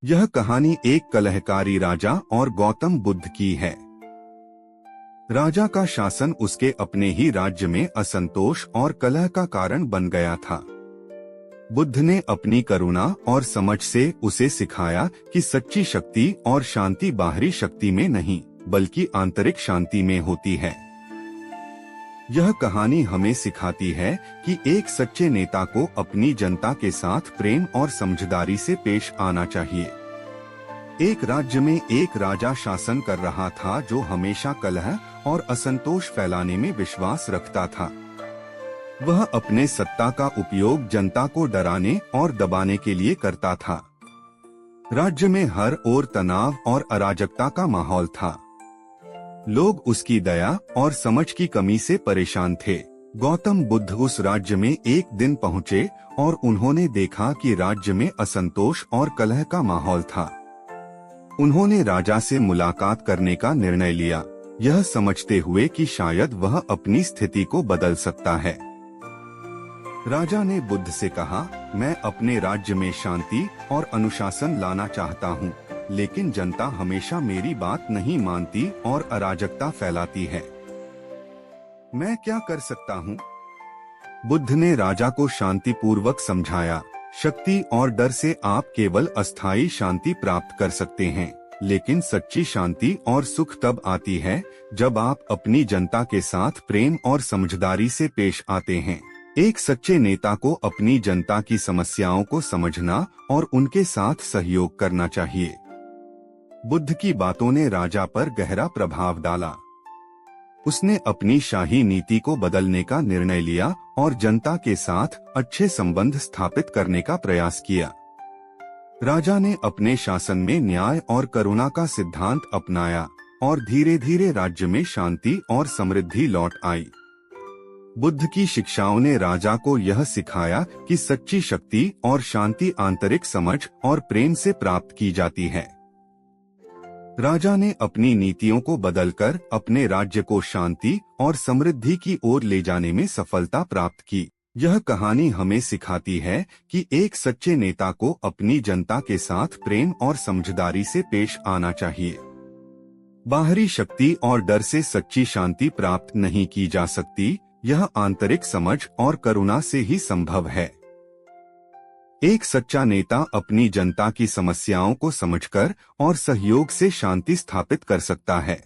यह कहानी एक कलहकारी राजा और गौतम बुद्ध की है। राजा का शासन उसके अपने ही राज्य में असंतोष और कलह का कारण बन गया था। बुद्ध ने अपनी करुणा और समझ से उसे सिखाया कि सच्ची शक्ति और शांति बाहरी शक्ति में नहीं बल्कि आंतरिक शांति में होती है। यह कहानी हमें सिखाती है कि एक सच्चे नेता को अपनी जनता के साथ प्रेम और समझदारी से पेश आना चाहिए। एक राज्य में एक राजा शासन कर रहा था जो हमेशा कलह और असंतोष फैलाने में विश्वास रखता था। वह अपने सत्ता का उपयोग जनता को डराने और दबाने के लिए करता था। राज्य में हर ओर तनाव और अराजकता का माहौल था। लोग उसकी दया और समझ की कमी से परेशान थे। गौतम बुद्ध उस राज्य में एक दिन पहुंचे और उन्होंने देखा कि राज्य में असंतोष और कलह का माहौल था। उन्होंने राजा से मुलाकात करने का निर्णय लिया, यह समझते हुए कि शायद वह अपनी स्थिति को बदल सकता है। राजा ने बुद्ध से कहा, मैं अपने राज्य में शांति और अनुशासन लाना चाहता हूँ, लेकिन जनता हमेशा मेरी बात नहीं मानती और अराजकता फैलाती है। मैं क्या कर सकता हूँ? बुद्ध ने राजा को शांतिपूर्वक समझाया, शक्ति और डर से आप केवल अस्थायी शांति प्राप्त कर सकते हैं, लेकिन सच्ची शांति और सुख तब आती है जब आप अपनी जनता के साथ प्रेम और समझदारी से पेश आते हैं। एक सच्चे नेता को अपनी जनता की समस्याओं को समझना और उनके साथ सहयोग करना चाहिए। बुद्ध की बातों ने राजा पर गहरा प्रभाव डाला। उसने अपनी शाही नीति को बदलने का निर्णय लिया और जनता के साथ अच्छे संबंध स्थापित करने का प्रयास किया। राजा ने अपने शासन में न्याय और करुणा का सिद्धांत अपनाया और धीरे धीरे राज्य में शांति और समृद्धि लौट आई। बुद्ध की शिक्षाओं ने राजा को यह सिखाया कि सच्ची शक्ति और शांति आंतरिक समझ और प्रेम से प्राप्त की जाती है। राजा ने अपनी नीतियों को बदलकर अपने राज्य को शांति और समृद्धि की ओर ले जाने में सफलता प्राप्त की। यह कहानी हमें सिखाती है कि एक सच्चे नेता को अपनी जनता के साथ प्रेम और समझदारी से पेश आना चाहिए। बाहरी शक्ति और डर से सच्ची शांति प्राप्त नहीं की जा सकती, यह आंतरिक समझ और करुणा से ही संभव है। एक सच्चा नेता अपनी जनता की समस्याओं को समझकर और सहयोग से शांति स्थापित कर सकता है।